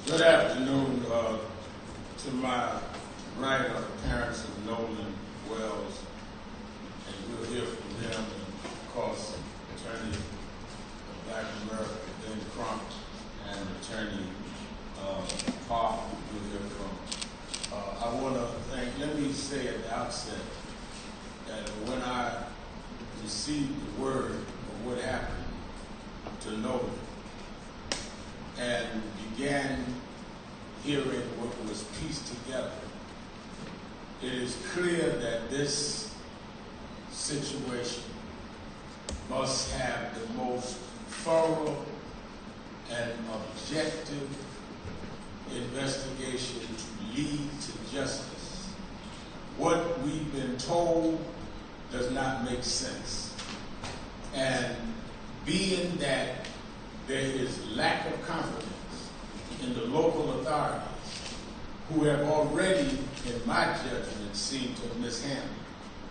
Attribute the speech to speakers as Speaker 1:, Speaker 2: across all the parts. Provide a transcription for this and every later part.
Speaker 1: Good afternoon. To my right are the parents of Nolan Wells, and we'll hear from them, and of course, attorney of Black America, then Crump, and attorney Park, we'll hear from. I want to thank, let me say at the outset that when I received the word of what happened to Nolan and began hearing what was pieced together, it is clear that this situation must have the most thorough and objective investigation to lead to justice. What we've been told does not make sense. And being that there is lack of confidence in the local authorities, who have already, in my judgment, seemed to have mishandled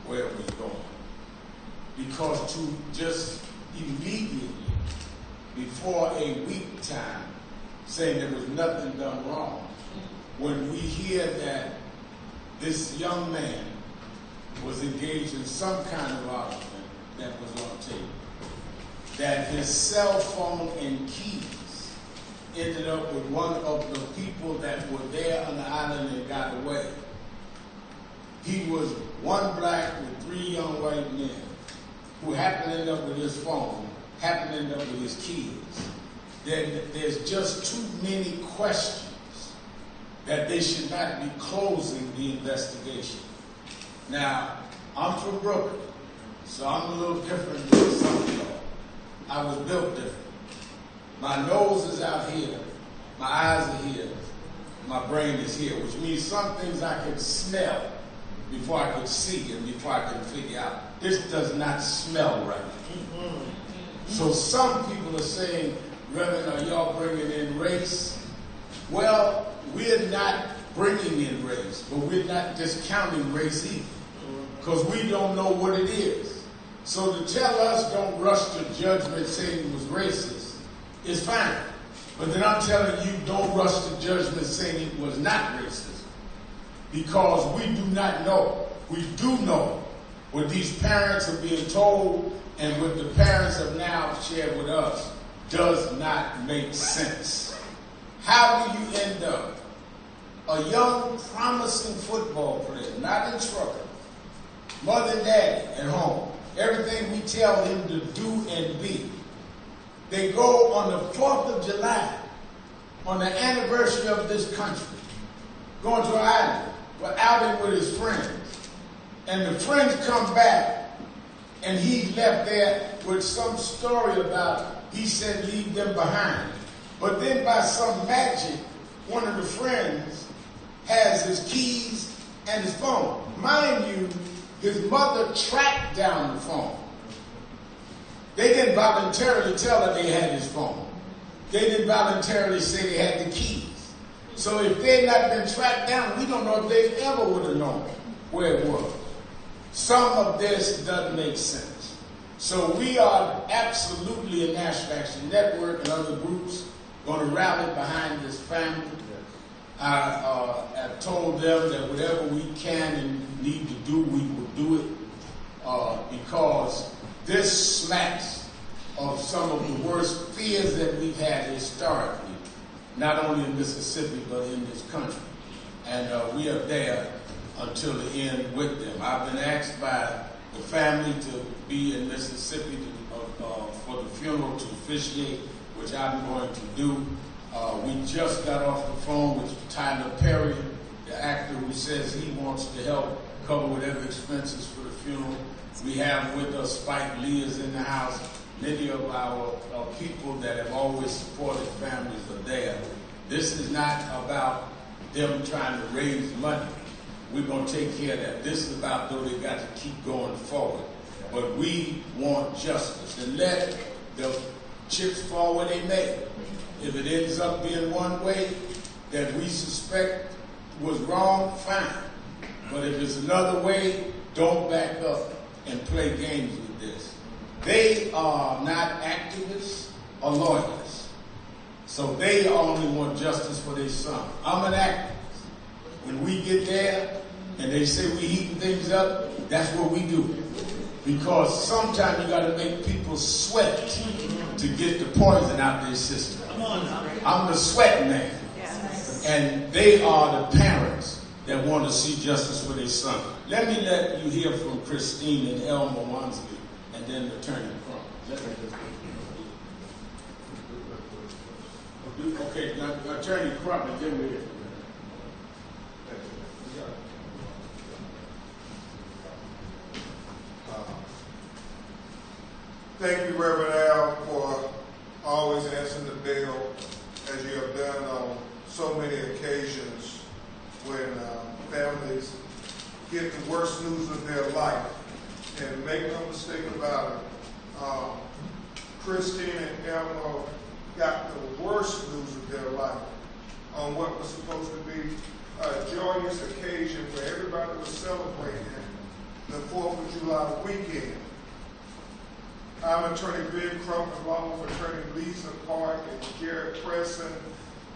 Speaker 1: where it was going. Because to just immediately, before a week time, saying there was nothing done wrong, when we hear that this young man was engaged in some kind of argument that was on tape, that his cell phone and keys ended up with one of the people that were there on the island and got away. He was one black with 3 young white men who happened to end up with his phone, happened to end up with his keys. Then there's just too many questions that they should not be closing the investigation. Now, I'm from Brooklyn, so I'm a little different than some of y'all. I was built different. My nose is out here, my eyes are here, my brain is here, which means some things I can smell before I could see and before I could figure out. This does not smell right. So some people are saying, Reverend, are y'all bringing in race? Well, we're not bringing in race, but we're not discounting race either, because we don't know what it is. So to tell us don't rush to judgment saying it was racist is fine. But then I'm telling you, don't rush to judgment saying it was not racist, because we do not know. We do know what these parents are being told and what the parents have now shared with us does not make sense. How do you end up a young, promising football player, not in trouble, mother and daddy at home, everything we tell him to do and be. They go on the 4th of July, on the anniversary of this country, going to an island, we're outing with his friends. And the friends come back, and he's left there with some story about, he said leave them behind. But then by some magic, one of the friends has his keys and his phone. Mind you, his mother tracked down the phone. They didn't voluntarily tell her they had his phone. They didn't voluntarily say they had the keys. So if they had not been tracked down, we don't know if they ever would have known where it was. Some of this doesn't make sense. So we are absolutely a National Action Network and other groups going to rally behind this family. I have told them that whatever we can and need to do, we will do it, because this smacks of some of the worst fears that we've had historically, not only in Mississippi, but in this country. And we are there until the end with them. I've been asked by the family to be in Mississippi for the funeral to officiate, which I'm going to do. We just got off the phone with Tyler Perry, the actor who says he wants to help cover whatever expenses for the funeral. We have with us Spike Lee is in the house. Many of our people that have always supported families are there. This is not about them trying to raise money. We're going to take care of that. This is about, though, they got to keep going forward. But we want justice. And let the chips fall where they may. If it ends up being one way that we suspect was wrong, fine. But if it's another way, don't back up and play games with this. They are not activists or lawyers. So they only want justice for their son. I'm an activist. When we get there and they say we heating things up, that's what we do. Because sometimes you got to make people sweat to get the poison out of their system. Come on now. I'm the sweat man. Yes. And they are the parents that want to see justice for their son. Let me let you hear from Christine and Elmer Wansley and then Attorney Crump. Okay, Attorney Crump, and then we hear.
Speaker 2: Thank you, Reverend Al, for always answering the bell, as you have done on so many occasions when families get the worst news of their life. And make no mistake about it, Christine and Elmo got the worst news of their life on what was supposed to be a joyous occasion where everybody was celebrating the 4th of July weekend. I'm Attorney Ben Crump, along with Attorney Lisa Park and Jared Presson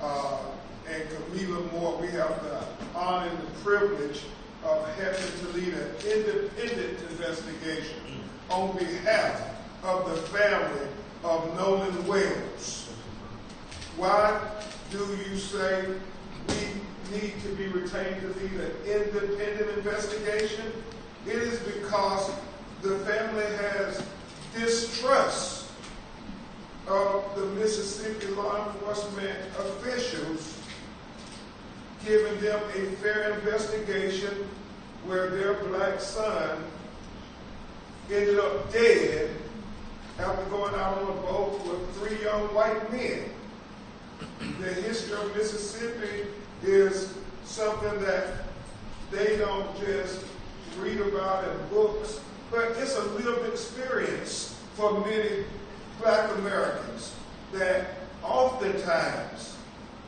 Speaker 2: and Camila Moore. We have the honor and the privilege of having to lead an independent investigation on behalf of the family of Nolan Wells. Why do you say we need to be retained to lead an independent investigation? It is because the family has distrust of the Mississippi law enforcement officials giving them a fair investigation where their black son ended up dead after going out on a boat with 3 young white men. The history of Mississippi is something that they don't just read about in books, but it's a lived experience for many black Americans that oftentimes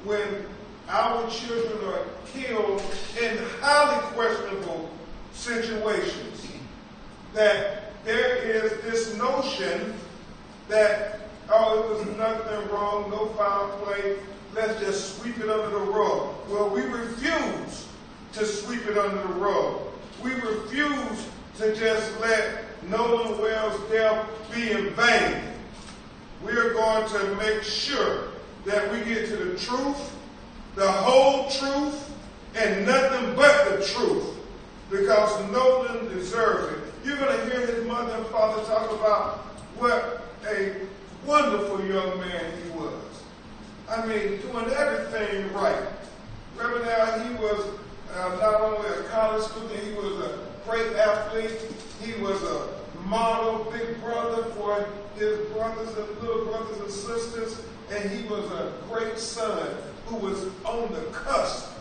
Speaker 2: when our children are killed in highly questionable situations, that there is this notion that, oh, it was nothing wrong, no foul play, let's just sweep it under the rug. Well, we refuse to sweep it under the rug. We refuse to just let Nolan Wells' death be in vain. We are going to make sure that we get to the truth, the whole truth, and nothing but the truth, because Nolan deserves it. You're going to hear his mother and father talk about what a wonderful young man he was. I mean, doing everything right. Reverend Al, he was not only a college student, he was a great athlete. He was a model big brother for his brothers and little brothers and sisters, and he was a great son who was on the cusp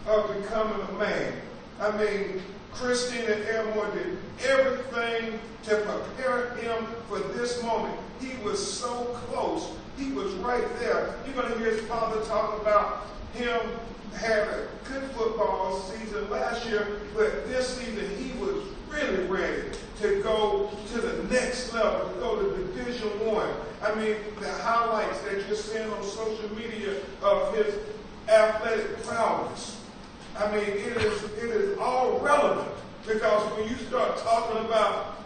Speaker 2: of becoming a man. I mean, Christine and Elmore did everything to prepare him for this moment. He was so close. He was right there. You're going to hear his father talk about him had a good football season last year, but this season he was really ready to go to the next level, to go to Division I. I mean, the highlights that you're seeing on social media of his athletic prowess. I mean, it is all relevant, because when you start talking about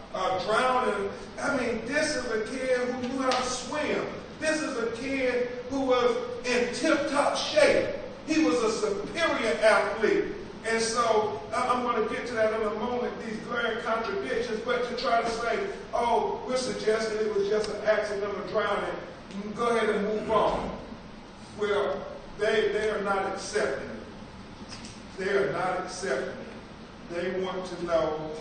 Speaker 2: drowning, I mean, this is a kid who knew how to swim. This is a kid who was in tip-top shape. He was a superior athlete. And so I'm going to get to that in a moment, these glaring contradictions, but to try to say, oh, we're suggesting it was just an accident of drowning, go ahead and move on. Well, they are not accepting it. They are not accepting it. They want to know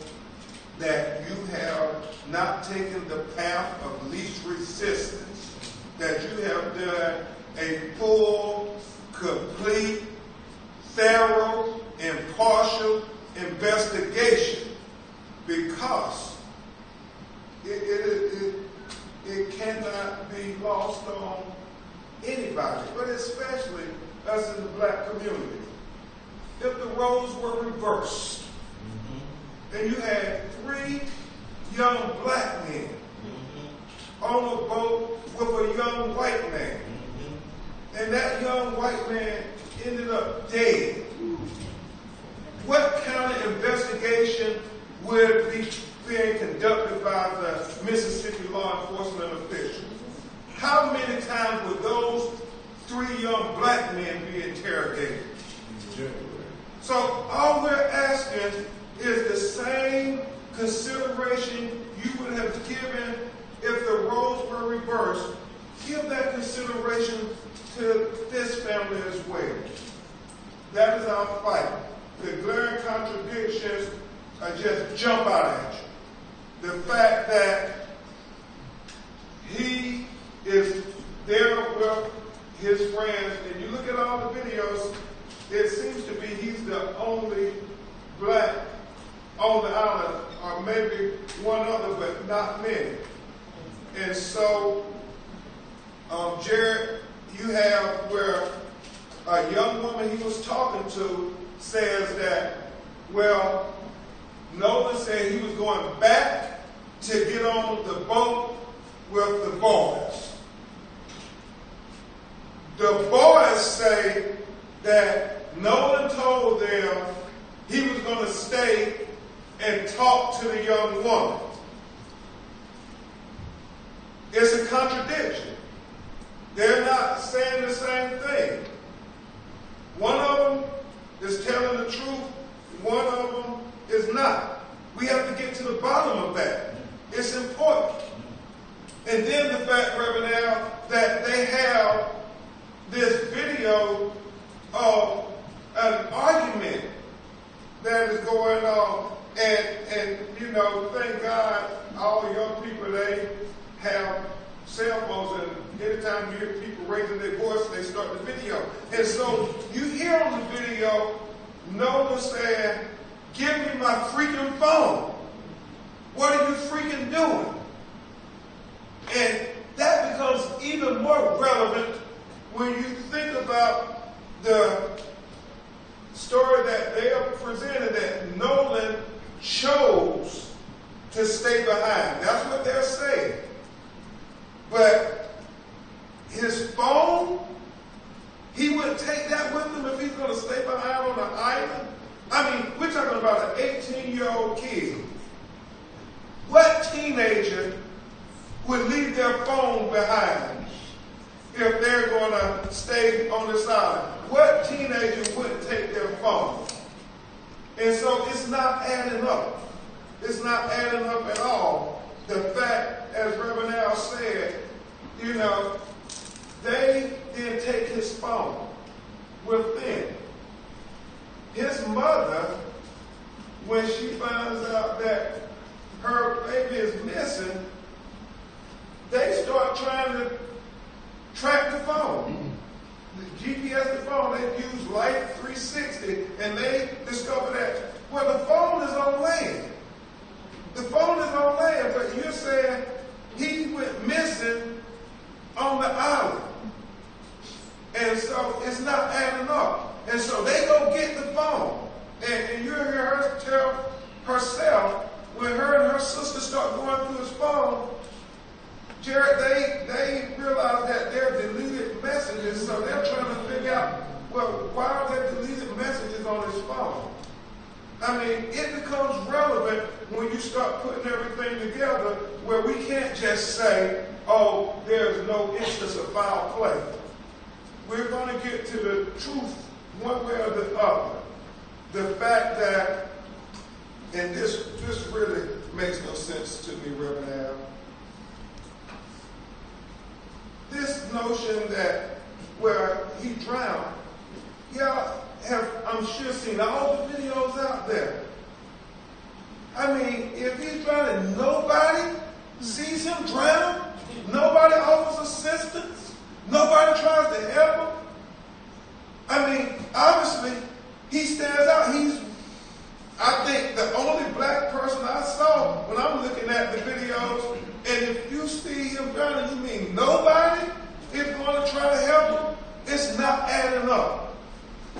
Speaker 2: that you have not taken the path of least resistance, that you have done a full, complete, thorough, impartial investigation, because it cannot be lost on anybody, but especially us in the black community. If the roles were reversed, and you had 3 young black men on a boat with a young white man, and that young white man ended up dead. What kind of investigation would be being conducted by the Mississippi law enforcement officials? How many times would those 3 young black men be interrogated? So all we're asking is the same consideration you would have given if the roles were reversed. Give that consideration to this family as well. That is our fight. The glaring contradictions just jump out at you. The fact that he is there with his friends, and you look at all the videos, it seems to be he's the only black on the island, or maybe one other, but not many. And so, Jared, you have where a young woman he was talking to says that, well, Nolan said he was going back to get on the boat with the boys. The boys say that Nolan told them he was going to stay and talk to the young woman. It's a contradiction. They're not saying the same thing. One of them is telling the truth, one of them is not. We have to get to the bottom of that. It's important. And then the fact, Reverend Al, that they have this video of an argument that is going on. And you know, thank God, all the young people, they have cell phones, and anytime you hear people raising their voice, they start the video. And so you hear on the video, Nolan saying, "Give me my freaking phone. What are you freaking doing?" And that becomes even more relevant when you think about the story that they are presenting, that Nolan chose to stay behind. That's what they're saying. But his phone, he wouldn't take that with him if he's going to stay behind on an island. I mean, we're talking about an 18-year-old kid. What teenager would leave their phone behind if they're going to stay on this island? What teenager wouldn't take their phone? And so it's not adding up. It's not adding up at all. The fact, as Reverend Al said, you know, they didn't take his phone with them. His mother, when she finds out that her baby is missing, they start trying to track the phone. The GPS the phone, they use Life 360, and they discover that, well, the phone is on land. The phone is on land, but you're saying he went missing on the island. And so it's not adding up. And so they go get the phone. And you hear her tell herself, when her and her sister start going through his phone, Jared, they realize that they're deleted messages, so they're trying to figure out, well, why are there deleted messages on his phone? I mean, it becomes relevant when you start putting everything together, where we can't just say, oh, there's no instance of foul play. We're going to get to the truth one way or the other. The fact that, and this really makes no sense to me, Reverend Al, this notion that where he drowned, y'all have, I'm sure, seen all the videos out there. I mean, if he's drowning, nobody sees him drown, nobody offers assistance, nobody tries to help him. I mean, obviously, he stands out. He's, I think, the only black person I saw when I'm looking at the videos. And if you see him drowning, you mean nobody is going to try to help him? It's not adding up.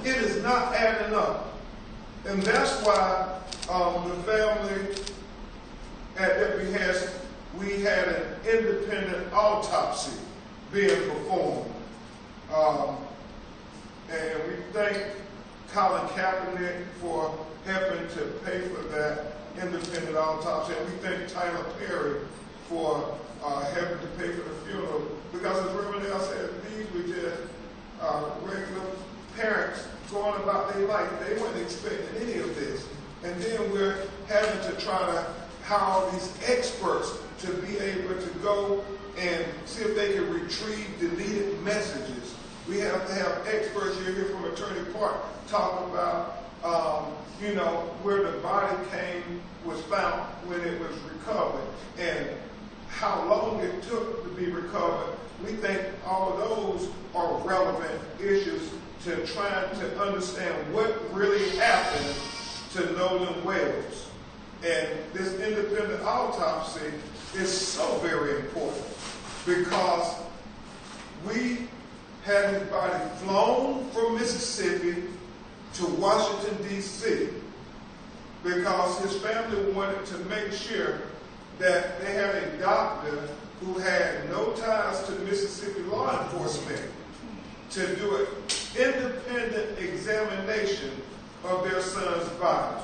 Speaker 2: It is not adding up. And that's why the family at their behest, we had an independent autopsy being performed. And we thank Colin Kaepernick for helping to pay for that independent autopsy. And we thank Tyler Perry for helping to pay for the funeral. Because as Reverend L said, these were just regular parents going about their life. They weren't expecting any of this. And then we're having to try to hire these experts to be able to go and see if they can retrieve deleted messages. We have to have experts. You hear from Attorney Park talking about, where the body was found when it was recovered and how long it took to be recovered. We think all of those are relevant issues to trying to understand what really happened to Nolan Wells. And this independent autopsy is so very important because we had his body flown from Mississippi to Washington, D.C. because his family wanted to make sure that they had a doctor who had no ties to Mississippi law enforcement to do an independent examination of their son's body.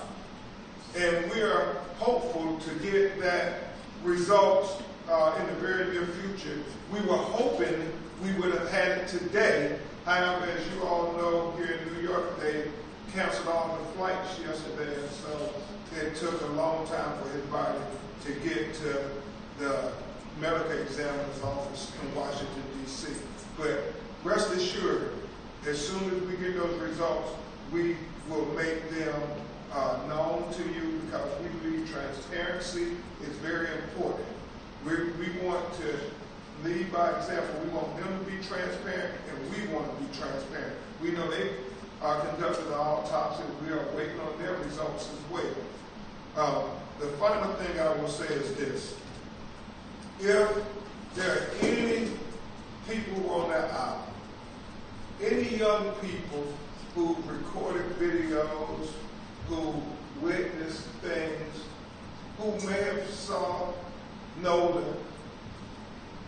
Speaker 2: And we are hopeful to get that result in the very near future. We were hoping we would have had it today. However, as you all know, here in New York, they canceled all the flights yesterday, and so it took a long time for his body to get to the medical examiner's office in Washington, D.C. But rest assured, as soon as we get those results, we will make them known to you because we believe transparency is very important. We want to lead by example. We want them to be transparent, and we want to be transparent. We know they conducted the autopsy. We are waiting on their results as well. The final thing I will say is this. If there are any people on that island, any young people who recorded videos, who witnessed things, who may have saw Nolan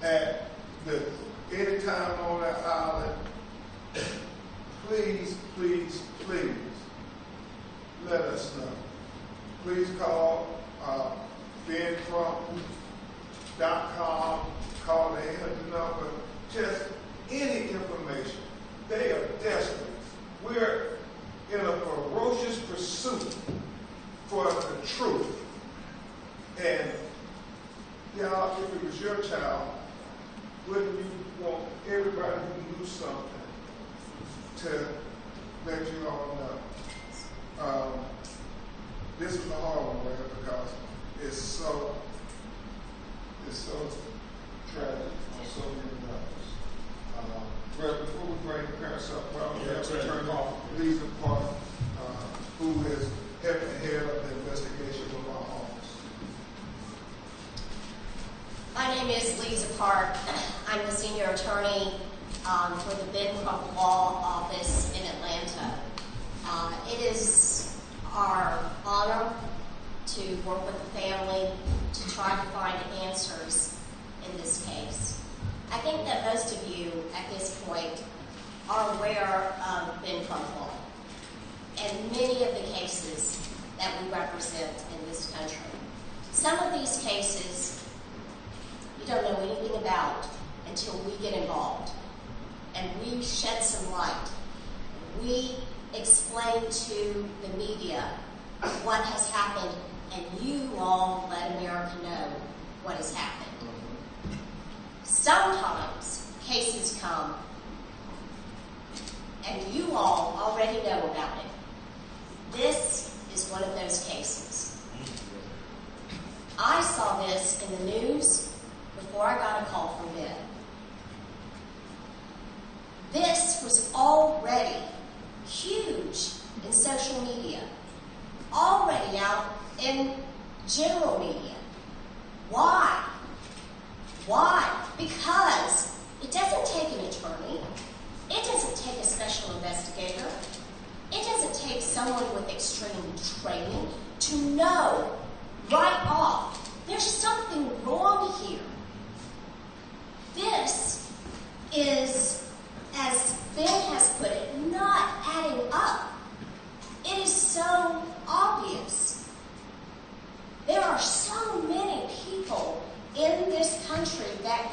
Speaker 2: at any time on that island, please, please, please let us know. Please call Crump.com, call the hand number, just any information. They are desperate. We're in a ferocious pursuit for the truth. And y'all, if it was your child, wouldn't you want everybody who knew something to let you all know? This is a hard one because it's so tragic on so many levels. Well, before we bring the parents up, well, we have Attorney Lisa Park, who is head of the investigation of our office.
Speaker 3: My name is Lisa Park. I'm the senior attorney for the Ben Crump Law Office in Atlanta. It is our honor to work with the family to try to find answers in this case. I think that most of you at this point are aware of Ben Crump Law and many of the cases that we represent in this country. Some of these cases you don't know anything about until we get involved and we shed some light. We explain to the media what has happened, and you all let America know what has happened. Sometimes cases come, and you all already know about it. This is one of those cases. I saw this in the news before I got a call from Ben. This was already huge in social media, already out in general media. Why? Why? Because it doesn't take an attorney. It doesn't take a special investigator. It doesn't take someone with extreme training to know right off there's something wrong here. This is as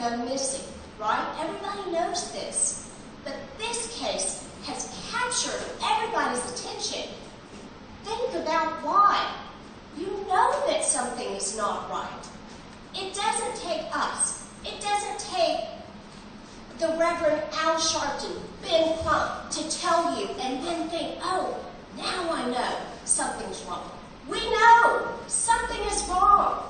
Speaker 3: go missing, right? Everybody knows this. But this case has captured everybody's attention. Think about why. You know that something is not right. It doesn't take us. It doesn't take the Reverend Al Sharpton, Ben Crump, to tell you and then think, oh, now I know something's wrong. We know something is wrong.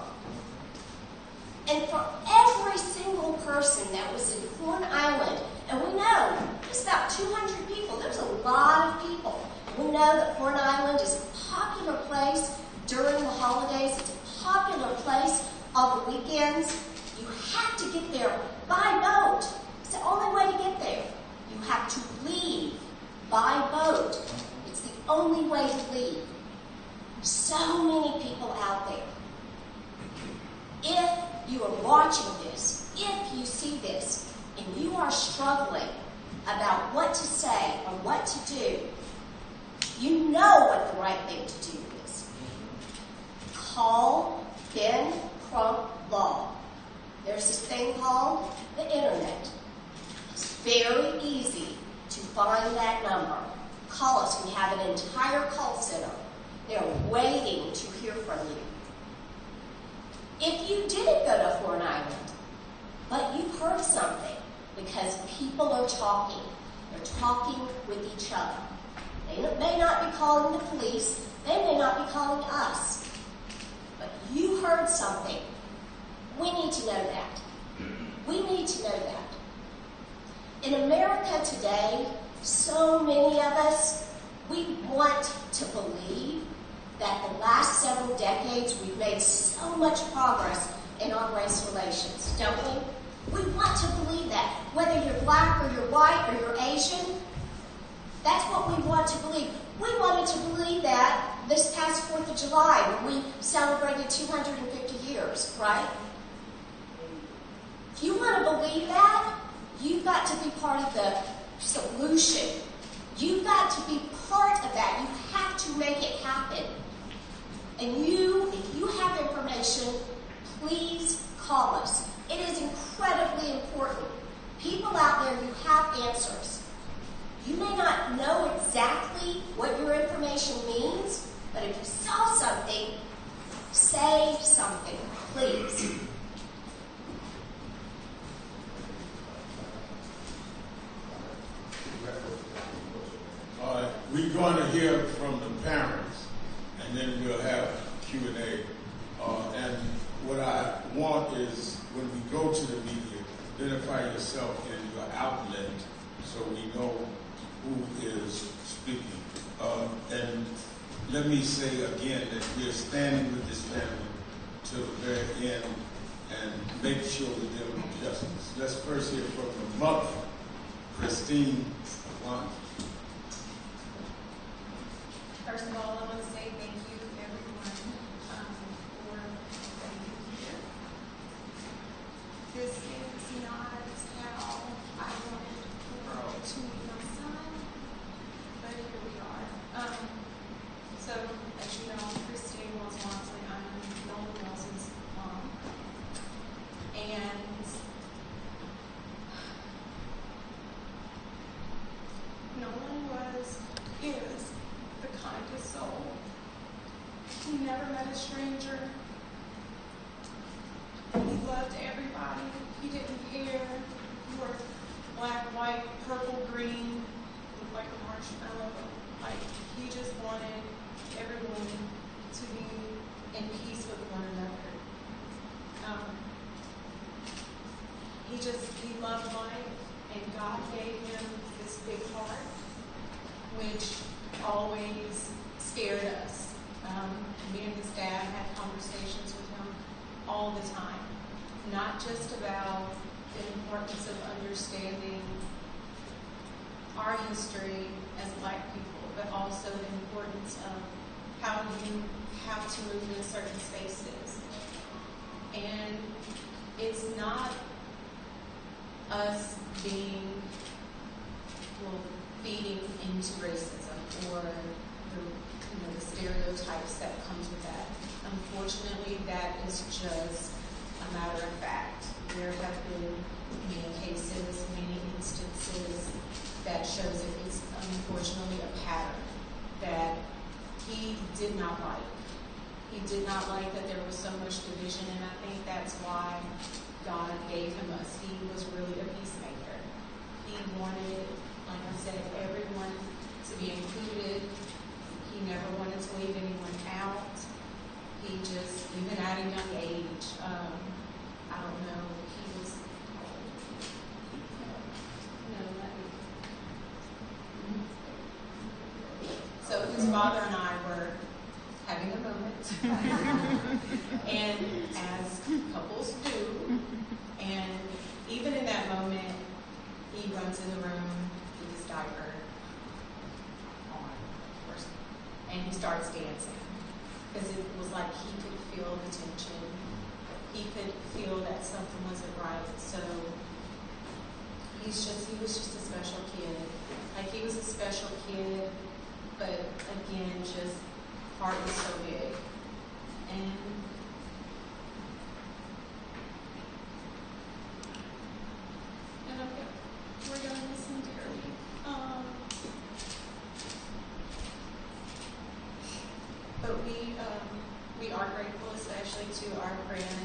Speaker 3: And for every single person that was in Horn Island, and we know there's about 200 people, there's a lot of people. We know that Horn Island is a popular place during the holidays. It's a popular place on the weekends. You have to get there by boat. It's the only way to get there. You have to leave by boat. It's the only way to leave. So many people out there. If you are watching this, if you see this, and you are struggling about what to say or what to do, you know what the right thing to do is. Call Ben Crump Law. There's this thing called the internet. It's very easy to find that number. Call us. We have an entire call center. They're waiting to hear from you. If you didn't go to Horn Island, but you heard something, because people are talking. They're talking with each other. They may not be calling the police. They may not be calling us. But you heard something. We need to know that. We need to know that. In America today, so many of us, we want to believe that the last several decades we've made so much progress in our race relations, don't we? We want to believe that. Whether you're black or you're white or you're Asian, that's what we want to believe. We wanted to believe that this past 4th of July when we celebrated 250 years, right? If you want to believe that, you've got to be part of the solution. You've got to be part of that. You have to make it happen. And if you have information, please call us. It is incredibly important. People out there, you have answers. You may not know exactly what your information means, but if you saw something, say something, please.
Speaker 1: All right, we're going to hear from the parents, and then we'll have Q&A. And what I want is, when we go to the media, identify yourself and your outlet so we know who is speaking. And let me say again that we are standing with this family to the very end and make sure we give them justice. Let's first hear from the mother, Christine.
Speaker 4: First of all, I want to say thank you, everyone, for being here. This is not how I wanted the world to meet my son, but here we are. So, as you know, Christine Walsley, I'm Nolan Walsley's mom, and Nolan is the kindest soul. He never met a stranger. He loved everybody. He didn't care. You were black, white, purple, green, looked like a marshmallow. Like, he just wanted everyone to be in peace with one another. He loved life, and God gave him this big heart, which always scared us. Me and his dad had conversations with him all the time, not just about the importance of understanding our history as Black people, but also the importance of how you have to move in certain spaces. And it's not us feeding into racism or the stereotypes that comes with that. Unfortunately, that is just a matter of fact. there have been many cases, many instances that shows that it's unfortunately a pattern that he did not like. He did not like that there was so much division, and I think that's why God gave him us. He was really a peacemaker. He wanted, like I said, everyone to be included. He never wanted to leave anyone out. He just, even at a young age, I don't know, he was, so his father and I were having a moment, and as couples do, and even in that moment, he runs in the room with his diaper on, of course, and he starts dancing, because it was like he could feel the tension. He could feel that something wasn't right. So he was just a special kid. Like, he was a special kid, but again, just heart was so big. And okay, we're gonna miss him dearly. But we are grateful, especially to our friend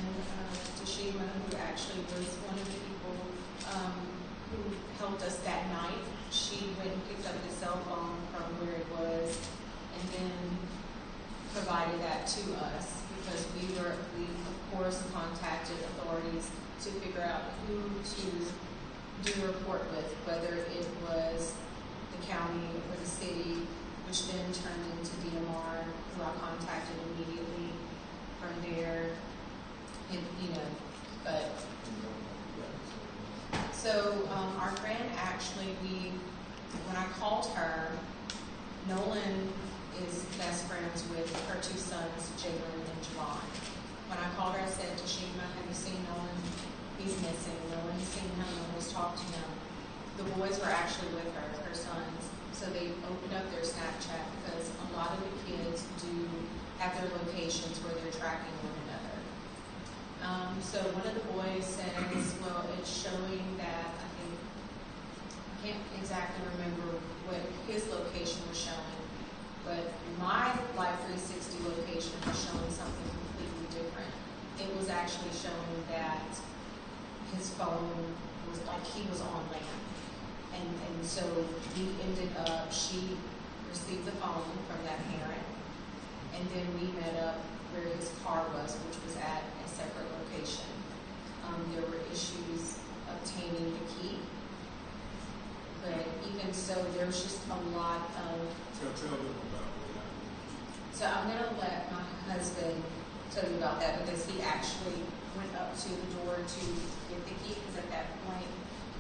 Speaker 4: Tashima, who actually was one of the people who helped us that night. She went and picked up his cell phone from where it was, and then provided that to us, because we of course contacted authorities to figure out who to do a report with, whether it was the county or the city, which then turned into DMR, who I contacted immediately from there. And, but so our friend actually, when I called her, Nolan is best friends with her two sons, Jalen and Javon. When I called her, I said, Tashima, have you seen Nolan? He's missing. No one's seen him, no one's talked to him. The boys were actually with her sons. So they opened up their Snapchat, because a lot of the kids do have their locations where they're tracking one another. So one of the boys says, well, it's showing that, I can't exactly remember what his location was showing, but my Life 360 location was showing something completely different. It was actually showing that his phone was like he was on land. And so we ended up, she received the phone from that parent, and then we met up where his car was, which was at a separate location. There were issues obtaining the key, but even so, there's just a lot of...
Speaker 1: Tell them about what.
Speaker 4: So I'm going to let my husband tell you about that, because he actually went up to the door to get the key, because at that point,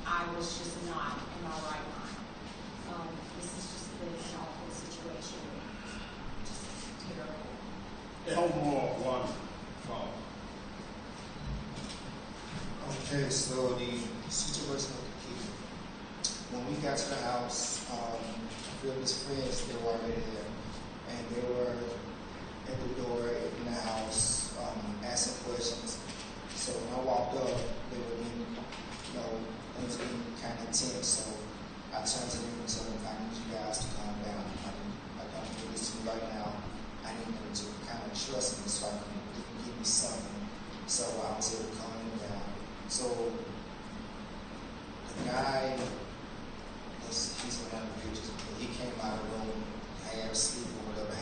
Speaker 4: I was just not in my right mind. This has just been an awful situation. Just terrible.
Speaker 1: No more one fault.
Speaker 5: Okay, so the situation with the key. When we got to the house, a few of his friends, they were already there. And they were at the door in the house, asking questions. So when I walked up, they were being, things were getting kind of intense. So I turned to them and told them, I need you guys to calm down. I don't do this to you right now. I need them to kind of trust me so I can give me something. So I was able to calm them down. So the guy, he's one of the pictures. He came out of the room, half asleep or whatever,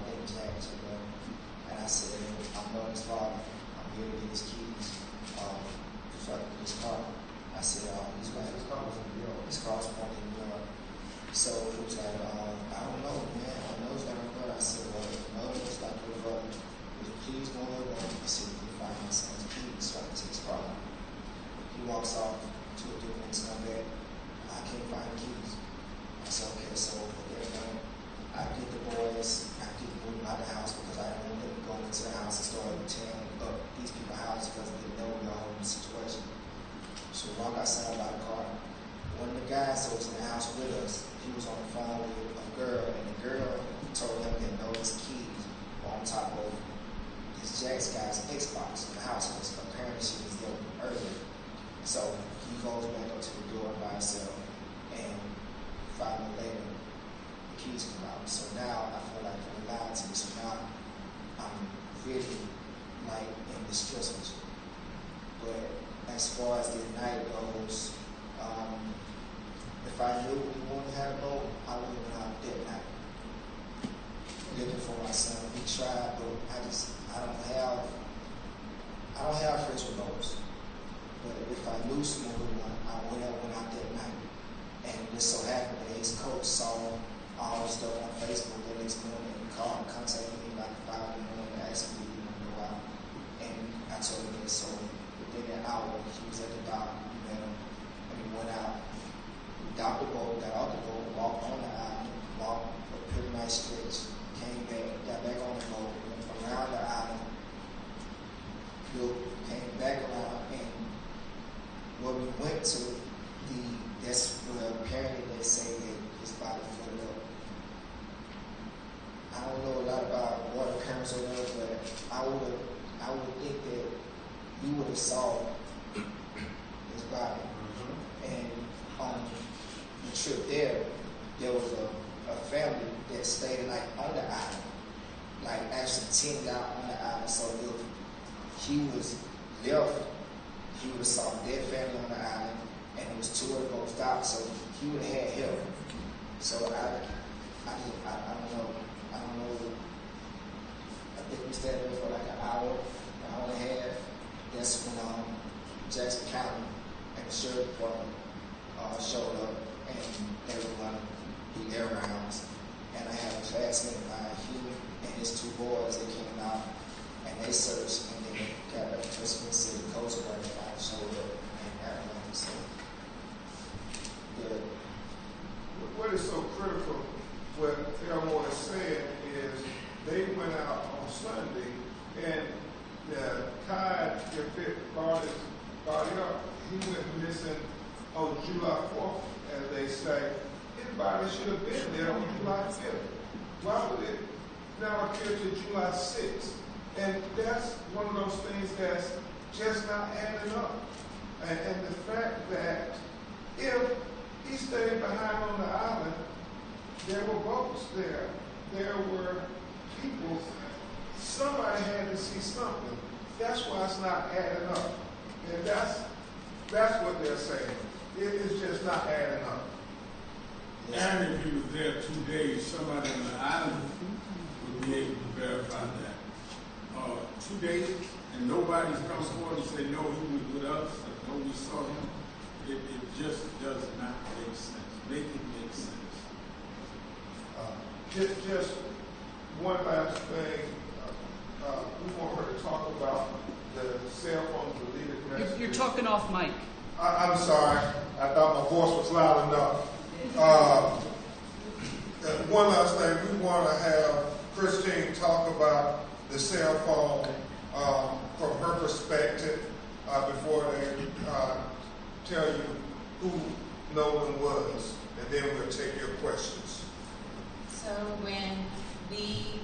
Speaker 5: getting jacked to him. And I said, I'm not his father. I'm here to get his keys so I can get his car. I said, his car was in New York. His car was parked in New York. So he was like, I don't know, man. I know it's not a brother. I said, well, no, it's like your brother. Would you please go in the room? He said, you can find my son's keys so I can take his car. He walks off 2 or 3 minutes, come back. I can't find the keys. I said, okay, so I get the boys, I get them out of the house, because I didn't want them to go into the house and start tearing up these people's houses, because they didn't know we all in the situation. So we walk outside by the car. One of the guys that was in the house with us, he was on the phone with a girl, and the girl told him that no, his keys were on top of his Jack's guy's Xbox in the house. Because apparently she was there earlier. So he goes back up to the door by himself, and 5 minutes later, the keys come out. So now I feel like they lied to me. So now I'm really like in distress with you. But as far as the night goes, if I knew we wanted to have a boat, I would have went out that night looking for my son. We tried, but I don't have friends with boats. But if I knew someone who won, I would have went out that night. And it just so happened that his coach saw all the stuff on Facebook the next morning and called and contacted me like 5 in the morning and asked me if he wanted to go out. And I told him that. So within an hour, he was at the dock. We met him, and we went out. We docked the boat, got off the boat, walked on the island, walked a pretty nice stretch, came back, got back on the boat, went around the island, came back around, and where we went to, that's where apparently they say that his body floated up. I don't know a lot about water currents or whatever, but I would think that you would have saw his body. And on the trip there was a family that stayed the night on the island, like actually tented out on the island. So if he was left, he would have saw their family on the island, and it was 2 of the boats docked, so he would have had help. So I don't know. I think we stayed there for like an hour and a half. That's when Jackson County and the sheriff department showed up, and they were going to do their rounds. And I had a classmate of mine, he and his 2 boys, they came out and they searched, and then got back to touch me and said the Coast Guard showed up and everything. So good.
Speaker 2: What is so critical, what Elmore is saying is they went out on Sunday and the tide brought his body up. He went missing on July 4th, as they say. His body should have been there on July 5th. Why would it now appear to July 6th? And that's one of those things that's just not adding up. And the fact that if he stayed behind on the island, there were boats there. There were people. Somebody had to see something. That's why it's not adding up. And that's what they're saying. It is just not adding up.
Speaker 1: And if he was there 2 days, somebody on the island would be able to verify that. 2 days, and nobody's come forward and say, no, he was with us, or no, we saw him. It just does not make sense. Make it make sense.
Speaker 2: Just one last thing. We want her to talk about the cell phone deleted messages.
Speaker 6: You're talking off mic.
Speaker 2: I'm sorry. I thought my voice was loud enough. One last thing. We want to have Christine talk about the cell phone from her perspective before they tell you who Nolan was, and then we'll take your questions.
Speaker 4: So when we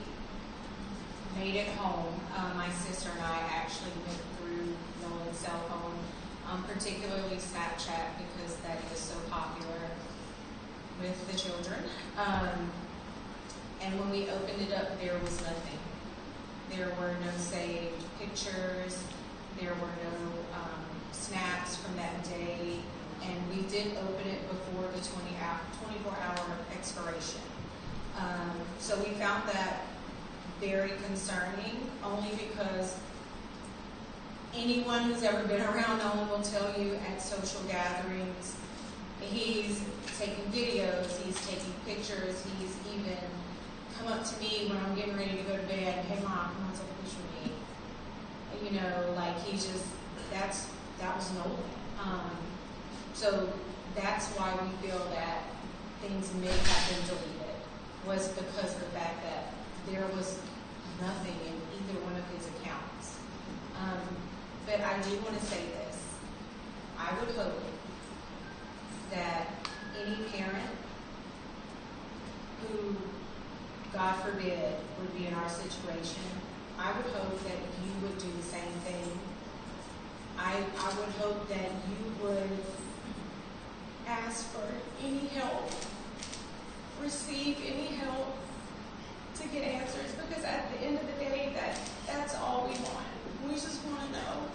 Speaker 4: made it home, my sister and I actually went through Nolan's cell phone, particularly Snapchat, because that is so popular with the children. And when we opened it up, there was nothing. There were no saved pictures. There were no snaps from that day. And we did open it before the 24-hour expiration. So we found that very concerning, only because anyone who's ever been around Nolan will tell you at social gatherings, he's taking videos, he's taking pictures, he's even come up to me when I'm getting ready to go to bed, hey mom, come on, take a picture of me. You know, like that was Nolan. So that's why we feel that things may have been deleted, was because of the fact that there was nothing in either one of his accounts. But I do want to say this. I would hope that any parent who, God forbid, would be in our situation, I would hope that you would do the same thing I would hope that you would ask for any help, receive any help to get answers, because at the end of the day, that's all we want. We just want to know.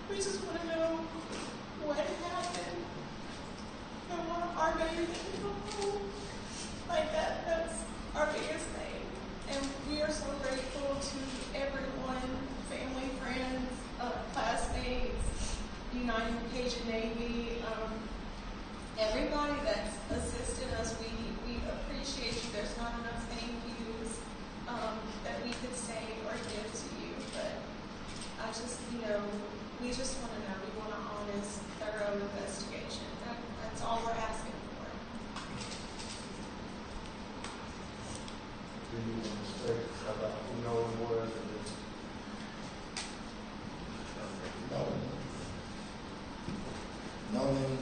Speaker 4: We just want to know what happened. And want our baby to come home. Like that's our biggest thing. And we are so grateful to everyone, family, friends, classmates, United Cajun Navy, everybody that's assisted us. We appreciate you. There's not enough thank yous that we could say or give to you. But I just, we just want to know. We want an honest, thorough investigation. That's all we're asking for.
Speaker 2: Do you want to say about who Nolan was and this?
Speaker 5: Nolan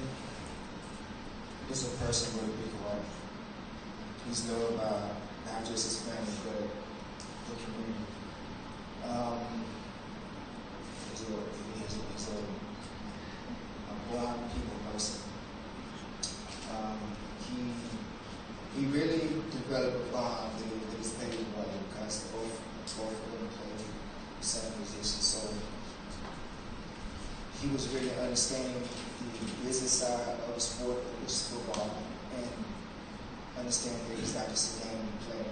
Speaker 5: is a person with a big heart. He's loved by not just his family, but the community. He's a born people person. He really developed a bond with his baby brother because both of them played the same position. So he was really understanding the business side of the sport, which is football, and understanding that it's not just a game you play.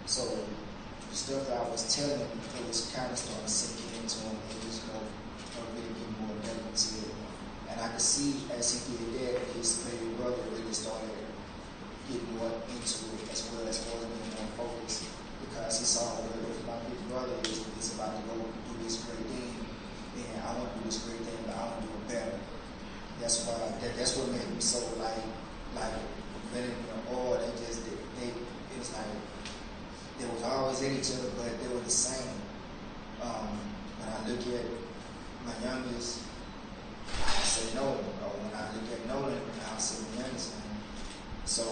Speaker 5: So the stuff that I was telling him, it was kind of starting to sink into him, and he was really getting more depth into it. And I could see as he did that, his baby brother really started getting more into it as well as being more focused, because he saw that if my big brother is about to go do this great thing, then I want to do this great thing, but I want to do it better. That's why that's what made me so like vinegar or it was like they was always at each other, but they were the same. When I look at my youngest, I say Nolan, or when I look at Nolan, I say my youngest. So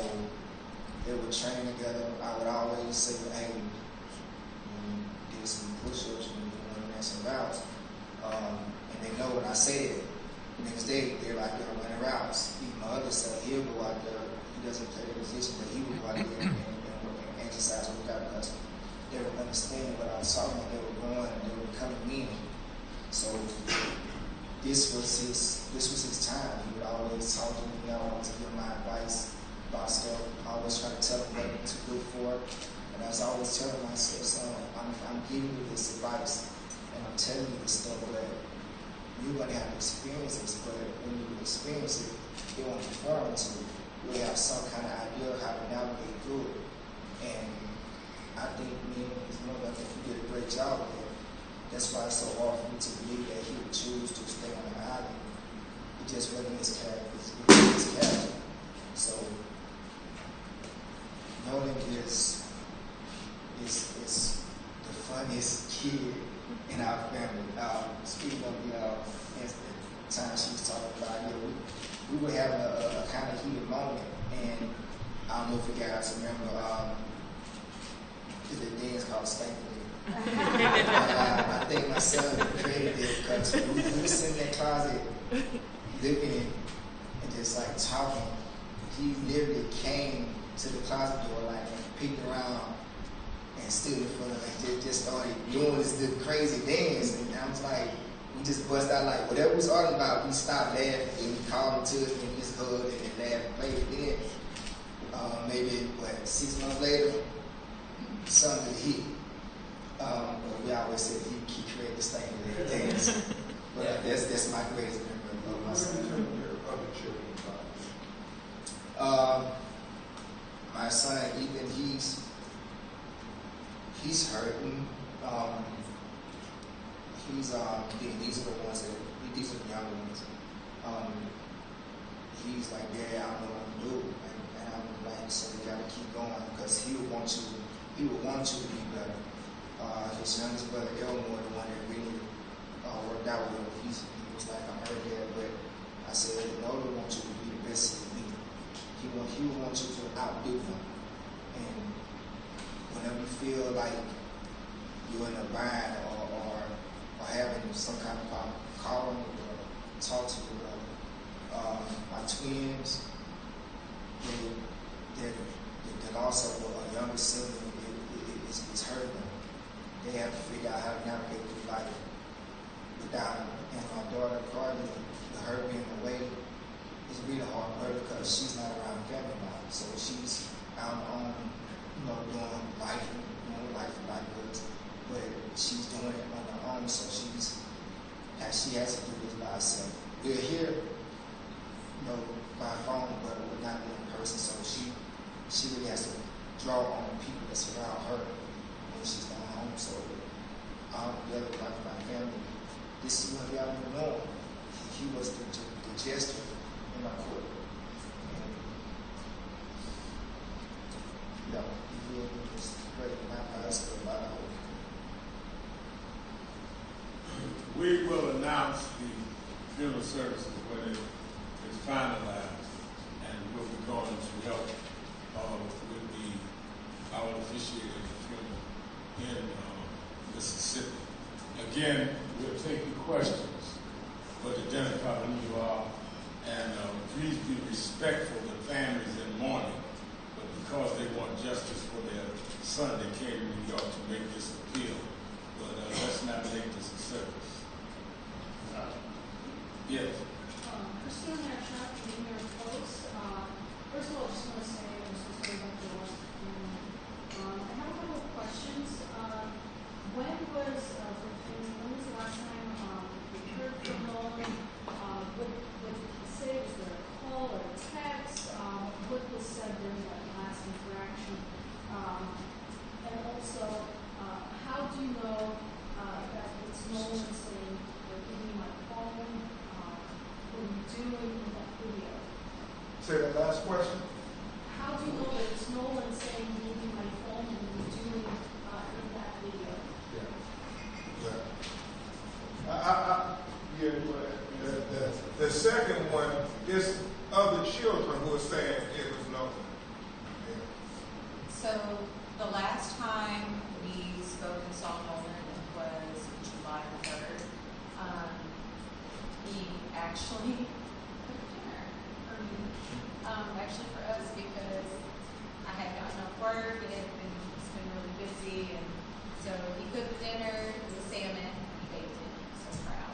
Speaker 5: they would train together. I would always say, hey, do some push-ups, and some routes. And they know when I say it, the next day they're like, they're running routes. Even my other son, he'll go out there. He doesn't play the position, but he would go out there and exercise with that because they would understand what I was talking about. They were going and they were coming in. So this was his time. He would always talk to me. I wanted to give my advice about stuff. I always try to tell him what to look for. And I was always telling myself, son, I'm giving you this advice and I'm telling you this stuff, but you're going to have to experience this. But when you experience it, it won't be foreign to you. You'll have some kind of idea of how to navigate through it. And I think me and his mother, I think he did a great job with it. That's why it's so hard for me to believe that he would choose to stay on the island. It just wasn't his character. So Nolan is the funniest kid in our family. Speaking of the time she was talking about, we were having a kind of heated moment, and I don't know if you guys remember the dance called Stank. I think my son created it because we were sitting in that closet looking and just like talking. He literally came to the closet door like and peeked around and stood in front of it and just started doing this crazy dance. And I was like, we just bust out like whatever we was talking about, we stopped laughing and we called him to us and we just hugged and laughed and played it. Then maybe 6 months later, something hit. But we always said he created this thing with dance. But that's my greatest memory of my son.
Speaker 2: Other children,
Speaker 5: my son Ethan, he's hurting. These are the ones these are the younger ones. He's like, Dad, I don't know what to do, and I'm like, so we gotta keep going because he would want you to be better. His youngest brother Elmore, the one that really worked out with him, he was like, I heard that, but I said, Nolan wants you to be the best of me. He would want you to outdo him. And whenever you feel like you're in a bind or having some kind of call them, talk to my twins. They loss of a younger sibling is hurting them. They have to figure out how to navigate through life without them. And my daughter, Carly, with her being away, it's really hard for her because she's not around family now. So she's out on, doing life goods, but she's doing it on her own. So she has to do this by herself. We're here, by phone, but we're not in person. So she really has to draw on the people that surround her when she's not home. So I'm together with my family. This is what y'all know. He was the jester in my court. And, he was great, not by us, but by the whole.
Speaker 1: We will announce the funeral services when it is finalized, and we'll be going to help with our officiating the funeral in Mississippi. Again, we'll take your questions, but identify who you are, and please be respectful of the families in mourning, but because they want justice for their son, they came to New York to make this appeal. But let's not make this a circus. Yes.
Speaker 6: Christine and Sharpton in your post. First of all, I just want to say, I'm so sorry about the loss of family. I have a couple of questions. When was the last time you heard from Nolan? What did he say? Was there a call or a text? What was said during that last interaction? And also, how do you know that it's Nolan saying, give me my phone? What are you doing in that video?
Speaker 2: Say that last question.
Speaker 6: How do you know that it's Nolan saying, give me my phone, and what are you doing in that video?
Speaker 2: The second one is other children who are saying it was Nolan.
Speaker 4: So the last time we spoke and saw Nolan was July 3rd. He actually cooked dinner for me. Actually for us, because I had gotten off work and it's been really busy, and so he cooked dinner with salmon. He baked it. I'm so proud.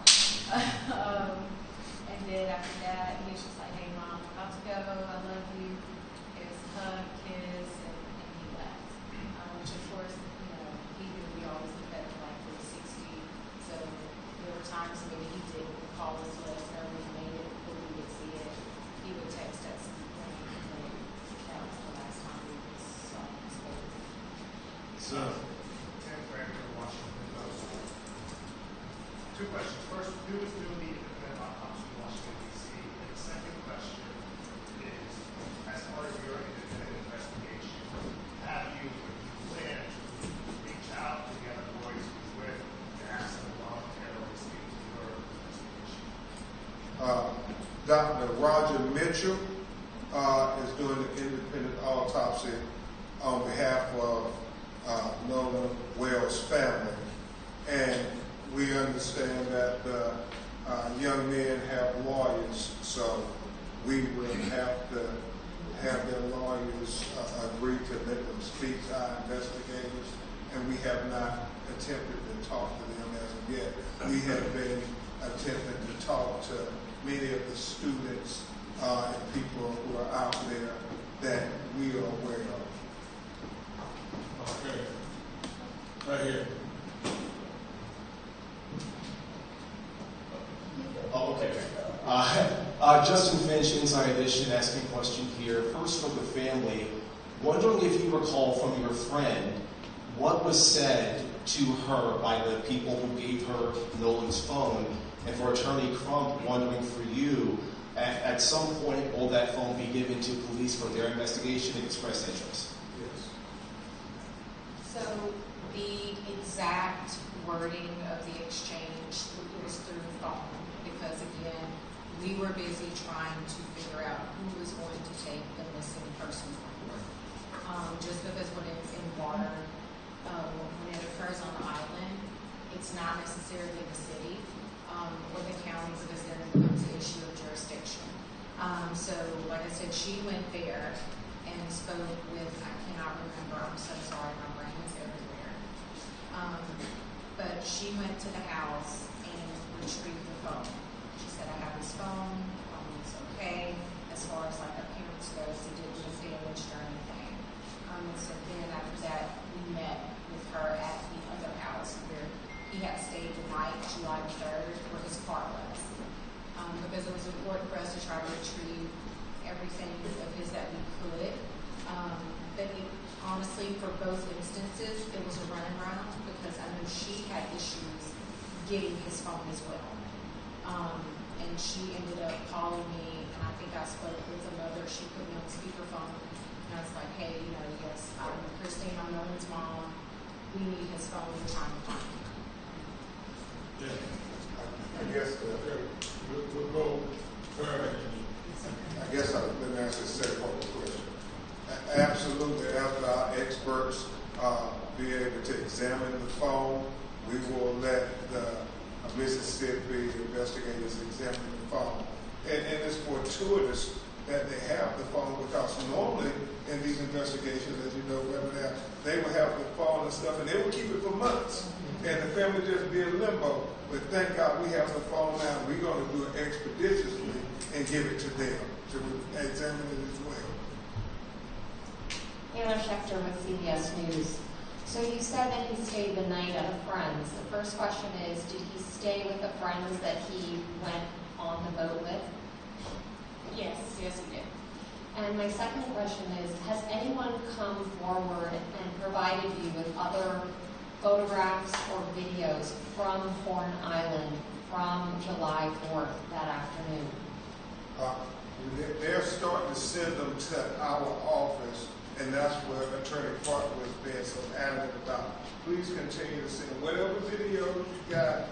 Speaker 4: And then after that, he was just like, "Hey mom, I'm about to go. I love you." It was a hug, kiss, and he left. Which of course, he knew we always looked at like 360. So there were times maybe he didn't call us to let us know we made it, but we would see it. He would text us, but that was the last time we saw him.
Speaker 1: So,
Speaker 7: Two questions. First, who is doing the independent autopsy in Washington, D.C.? And the second question is, as part of your independent investigation, have you planned to reach out to the other lawyers he's with to ask them voluntarily speak to your investigation?
Speaker 2: Dr. Roger Mitchell is doing the independent autopsy on behalf of Nolan Wells' family. And we understand that young men have lawyers, so we will have to have their lawyers agree to let them speak to our investigators, and we have not attempted to talk to them as of yet. We have been attempting to talk to many of the students and people who are out there that we are aware of.
Speaker 1: okay. Right here.
Speaker 8: Oh, okay. Justin Finch, Inside Edition, asking a question here. First from the family, wondering if you recall from your friend what was said to her by the people who gave her Nolan's phone, and for Attorney Crump, wondering for you, at some point, will that phone be given to police for their investigation and express interest?
Speaker 2: Yes.
Speaker 4: So the exact wording of the exchange was through phone, because again, we were busy trying to figure out who was going to take the missing person report. Just because when it's in water, when it occurs on the island, it's not necessarily the city. or the county, because then it becomes an issue of jurisdiction. So, like I said, she went there and spoke with, I cannot remember, I'm so sorry, my brain is everywhere. But she went to the house and retrieved the phone. She said, I have this phone, it's okay. As far as like appearance goes, it didn't look damaged or anything. And so then after that, we met with her at the other house where he had stayed the night, July 3rd, where his car was. Because it was important for us to try to retrieve everything of his that we could. But honestly, for both instances, it was a runaround because I know she had issues getting his phone as well. And she ended up calling me, and I think I spoke with the mother. She put me on speakerphone, and I was like, hey, yes, I'm Christine, I'm Nolan's mom. We need his phone, we're trying to find him.
Speaker 2: I guess
Speaker 1: We'll go further.
Speaker 2: I guess let me ask this second part of the question. Absolutely, after our experts be able to examine the phone, we will let the Mississippi investigators examine the phone. And it's fortuitous that they have the phone because normally in these investigations, as you know, they will have the phone and stuff and they will keep it for months. And the family just be in limbo. But thank God we have the phone now. We're going to do it expeditiously and give it to them to examine it as well.
Speaker 9: Anna Schechter with CBS News. So you said that he stayed the night at a friend's. The first question is, did he stay with the friends that he went on the boat with?
Speaker 4: Yes, he did.
Speaker 9: And my second question is, has anyone come forward and provided you with other photographs or videos from Horn Island from July 4th that afternoon?
Speaker 2: They're starting to send them to our office, and that's what Attorney Parker was being so adamant about. Please continue to send whatever videos you got,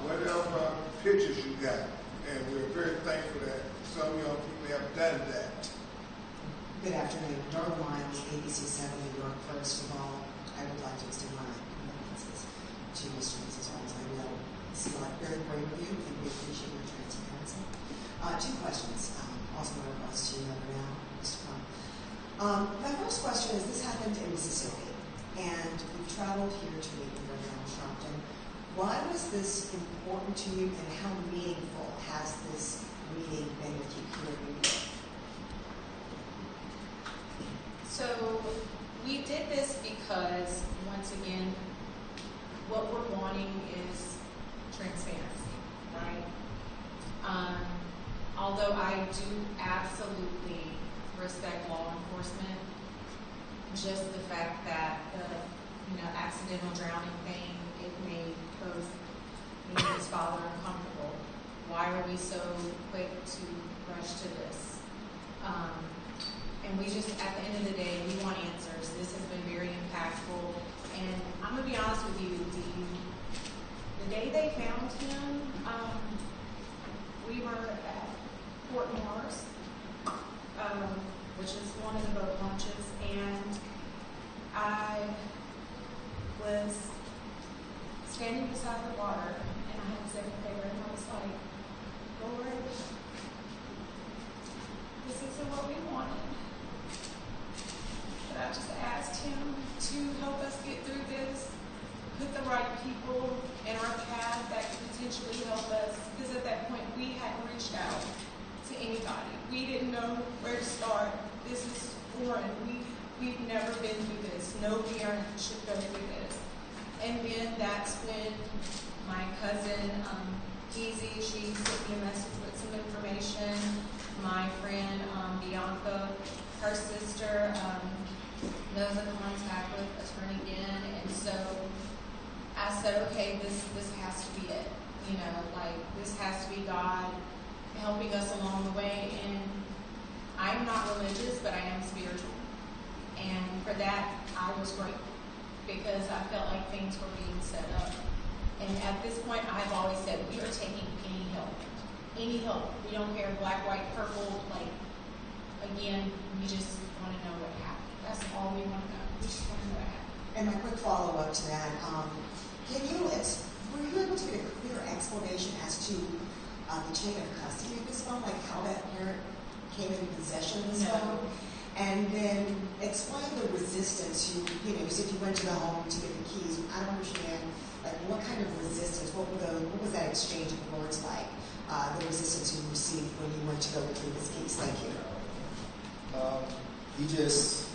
Speaker 2: whatever pictures you got, and we're very thankful that some young people have done that.
Speaker 10: Good afternoon. Darla Miles, ABC 7 New York. First of all, I would like to extend my condolences to Mr. and Mrs. Holmes. I know it's like very brave of you, and we appreciate your transparency. Two questions. Also, my request to you now, Mr. Crump. My first question is, this happened in Mississippi, and you traveled here to meet with Governor Sharpton. Why was this important to you, and how meaningful has this meeting been with you here in New York?
Speaker 4: So we did this because, once again, what we're wanting is transparency, right? Although I do absolutely respect law enforcement, just the fact that the accidental drowning thing, it made both me and his father uncomfortable. Why are we so quick to rush to this? And we just, at the end of the day, we want answers. This has been very impactful. And I'm going to be honest with you, the day they found him, we were at Fort Morris, which is one of the boat launches, and I was standing beside the water, and I had a second there, and I was like, Lord, this isn't what we wanted. But I just asked him to help us get through this, put the right people in our path that could potentially help us, because at that point we hadn't reached out to anybody. We didn't know where to start. This is foreign. We've never been through this. No parent should go through this. And then that's when my cousin, Easy, she sent me a message with some information. My friend, Bianca, her sister, knows a contact with Attorney Ginn, and so I said, okay, this has to be it. This has to be God helping us along the way. And I'm not religious, but I am spiritual. And for that, I was grateful because I felt like things were being set up. And at this point, I have always said, we are taking any help. Any help. We don't care black, white, purple. Again, we just want to know what happened. That's all we want to know. We just want to know what happened.
Speaker 10: And my quick follow-up to that, can you were you able to get a clear explanation as to the chain of custody of this phone, like how that parent came into possession of this
Speaker 4: No.
Speaker 10: phone? And then explain the resistance. You know, you said you went to the home to get the keys. I don't understand, like, what kind of resistance? What was that exchange of words like? The resistance you received when you went to go retrieve his keys. Thank you.
Speaker 5: He just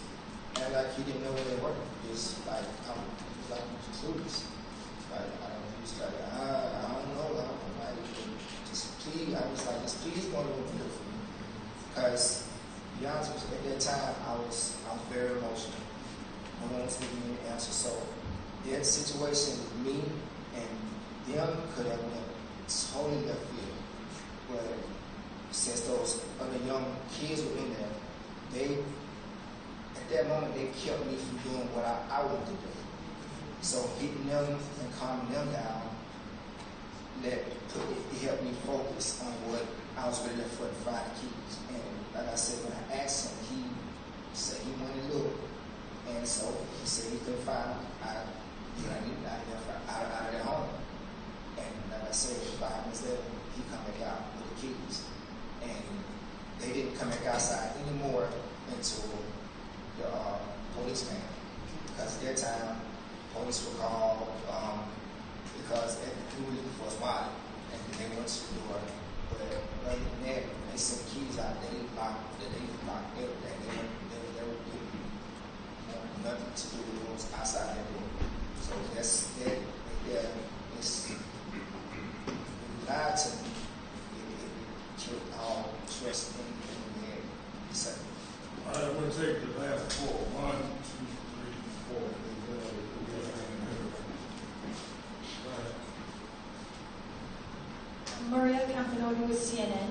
Speaker 5: acted like he didn't know where they were. Just like I'm like clueless. Like I don't know. He's like I don't know. I'm like just please. I was like just please don't open it for me. Because to be honest with you, at that time I was very emotional. I wanted to give me an answer. So that situation with me and them could have went totally left field. But since those other young kids were in there, they, at that moment, they kept me from doing what I wanted to do. So getting them and calming them down, it helped me focus on what I was really there for, to find the keys. And like I said, when I asked him, he said he wanted to look. And so he said he couldn't find them out of their home. And like I said, 5 minutes later, he come back out with the keys. And they didn't come back outside anymore until the policeman. Because at that time, police were called because they were looking for his wallet. And they went to the door. But other than that, they sent keys out. They locked everything. They were nothing to do with what was outside that door. So that's that. Yeah, it's lied to me. It killed all trust in the head.
Speaker 1: All right, we'll take the last 4. 1, 2, 3, 4.
Speaker 11: Maria Campanoni with CNN.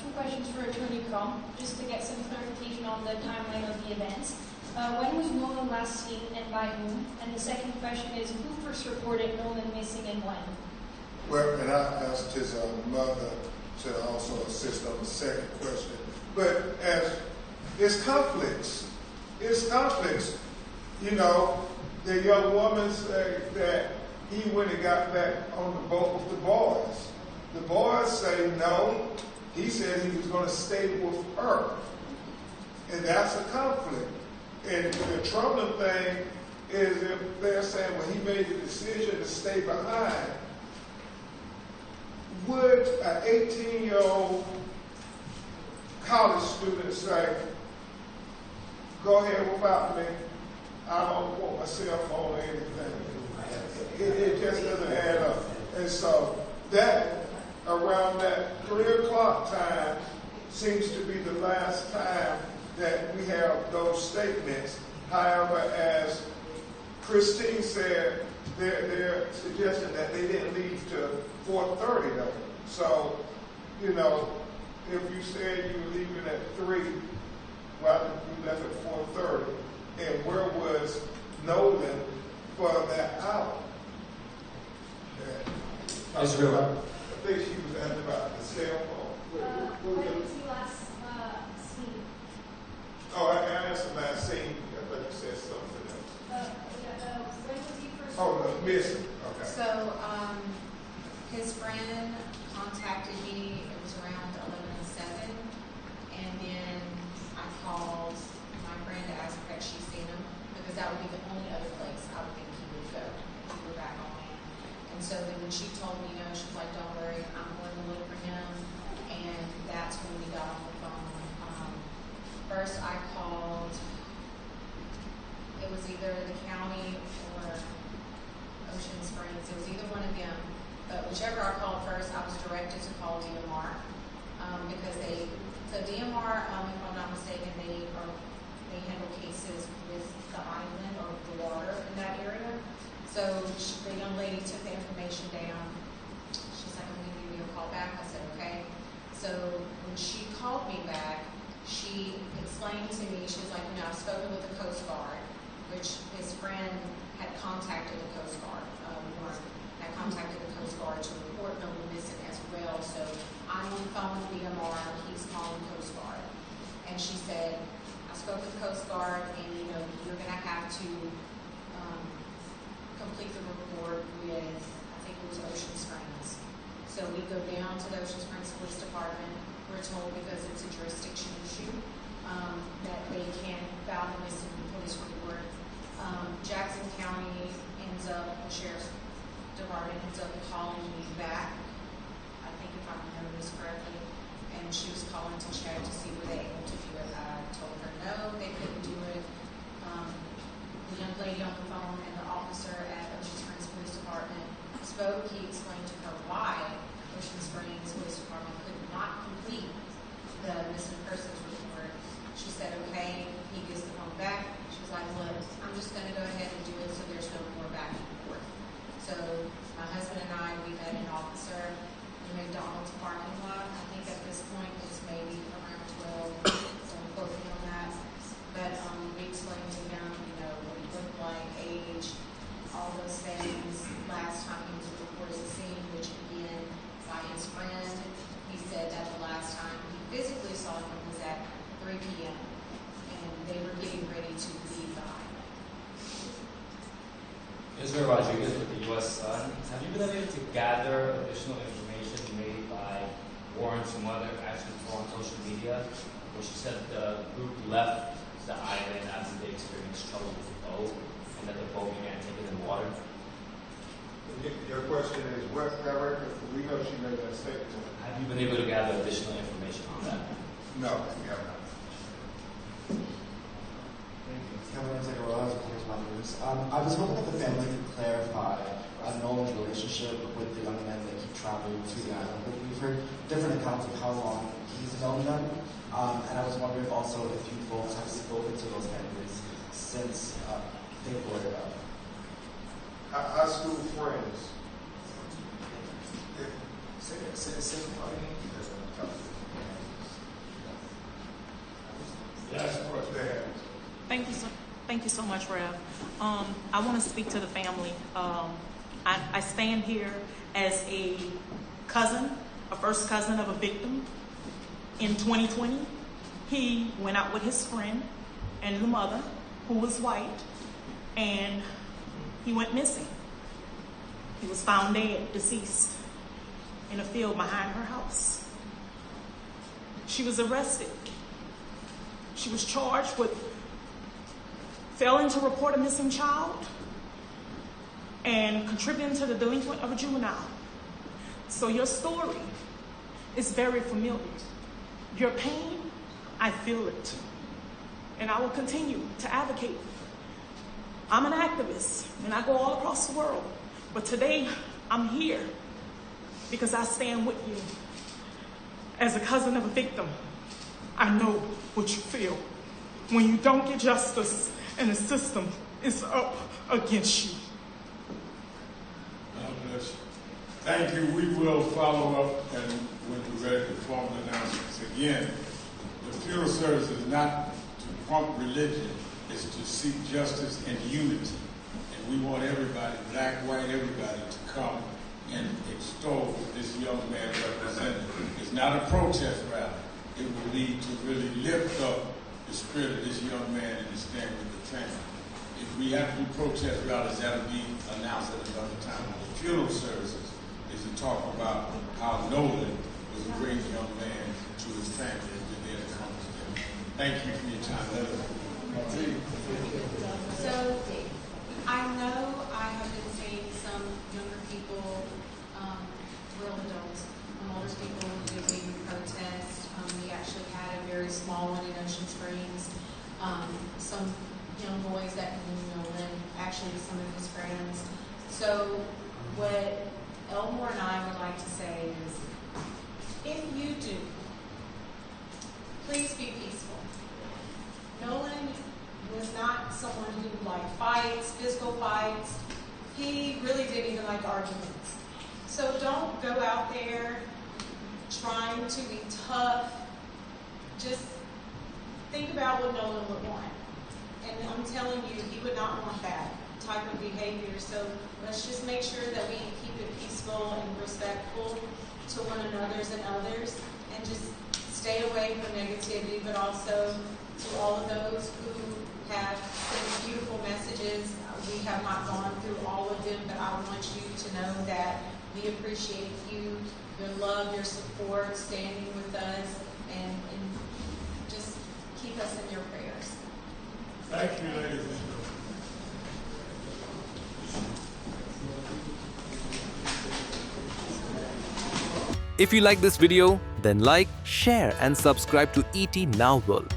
Speaker 11: 2 questions for Attorney Crump, just to get some clarification on the timeline of the events. When was Nolan last seen and by whom? And the second question is, who first reported Nolan missing and when?
Speaker 2: Well, and I asked his mother to also assist on the second question. But as it's conflicts. You know, the young woman said that he went and got back on the boat with the boys. The boys say no. He said he was going to stay with her. And that's a conflict. And the troubling thing is if they're saying, well, he made the decision to stay behind, would an 18-year-old college student say, go ahead without me, I don't want my cell phone or anything? It just doesn't add up. And so that, around that 3 o'clock time, seems to be the last time that we have those statements. However, as Christine said, they're suggesting that they didn't leave till 4:30 though. So, you know, if you said you were leaving at 3, why did you left at 4:30? And where was Nolan for that hour?
Speaker 8: Israel.
Speaker 2: I think she was asking about the cell phone.
Speaker 6: When was he last seen?
Speaker 2: Oh, I asked him last scene. I thought you said something else.
Speaker 6: When was he first?
Speaker 2: Oh, no, missing. Okay.
Speaker 4: So, his friend contacted me, it was around 11:07, and then I called my friend to ask if she'd seen him, because that would be the only other place I would think he would go if he were back on land. And so then when she told me no, she was like, don't worry, I'm going to look for him, and that's when we got on the phone. First I called, it was either the county or Ocean Springs, it was either one of them, but whichever I called first, I was directed to call DMR, because so DMR, if I'm not mistaken, they handle cases with the island or the water in that area. So the young lady took the information down. She's like, I'm going to give you a call back. I said, okay. So when she called me back, she explained to me, she was like, you know, I've spoken with the Coast Guard, which his friend had contacted the Coast Guard, had contacted the Coast Guard to report Nolan missing as well. So I'm on the phone with DMR, he's calling Coast Guard. And she said, I spoke with the Coast Guard, and you know, you're going to have to complete the report with, I think it was Ocean Springs. So we go down to the Ocean Springs Police Department. We're told because it's a jurisdiction issue, that they can't file a missing police report. Jackson County ends up, the Sheriff's Department ends up calling me back, I think if I'm remembering this correctly, and she was calling to check to see were they able to do it. I told her no, they couldn't do it. The young lady on the phone and the officer at Ocean Springs Police Department spoke. He explained to her why Ocean Springs Police Department could not complete the missing persons report. She said, okay. He gives the phone back. She was like, look, I'm just going to go ahead and do it so there's no more back and forth. So my husband and I, we met an officer in McDonald's parking lot. I think at this point it's maybe around 12, so quote me on that. But we explained to him, you know, what he looked like, age, all those things. Last time he was reported seen, which again, by his friend, he said that the last time he physically saw him was at 3 p.m. and they were getting ready to leave the island.
Speaker 12: Israel Rodriguez with the U.S. Sun. Have you been able to gather additional information made by Warren's mother actually on social media, where she said the group left the island after they experienced trouble with the boat, and that the boat began taking in water?
Speaker 2: Your question is what director? We know she made that statement.
Speaker 12: Have you been able to gather additional information on that?
Speaker 2: No, we have not.
Speaker 5: I was hoping that the family could clarify Nolan's relationship with the young men that keep traveling to the island. But we've heard different accounts of how long he's known them, and I was wondering also if you folks have spoken to those families since they brought it up.
Speaker 2: High school friends.
Speaker 1: Yes, of course.
Speaker 13: Thank you so much, Rev. I want to speak to the family. I stand here as a cousin, a first cousin of a victim. In 2020, he went out with his friend and the mother, who was white, and he went missing. He was found dead, deceased, in a field behind her house. She was arrested. She was charged with failing to report a missing child and contributing to the delinquent of a juvenile. So your story is very familiar. Your pain, I feel it. And I will continue to advocate. I'm an activist, and I go all across the world. But today, I'm here because I stand with you. As a cousin of a victim, I know what you feel when you don't get justice and the system is up against you.
Speaker 1: God bless you. Thank you. We will follow up and when we're ready to form the announcements. Again, the funeral service is not to pump religion, it's to seek justice and unity. And we want everybody, black, white, everybody, to come and extol what this young man represented. It's not a protest rally. It will lead to really lift up the spirit of this young man and to stand with the family. If we have to do protest rallies, that'll be announced at another time. The funeral services is to talk about how Nolan was a great young man to his family and we're there to comfort them. Thank you for your time. Let us continue.
Speaker 4: So I know I have been seeing some younger people, real adults, older people doing protests. We actually had a very small one in Ocean Springs. Some young boys that knew Nolan, actually some of his friends. So what Elmore and I would like to say is, if you do, please be peaceful. Nolan was not someone who liked fights, physical fights. He really didn't even like arguments. So don't go out there trying to be tough. Just think about what Nolan would want. And I'm telling you, he would not want that type of behavior. So let's just make sure that we keep it peaceful and respectful to one another's and others, and just stay away from negativity, but also to all of those who have sent beautiful messages. We have not gone through all of them, but I want you to know that we appreciate you, your love, your support, standing with us, and just keep us in your prayers.
Speaker 1: Thank you, ladies and gentlemen.
Speaker 14: If you like this video, then like, share and subscribe to ET Now World.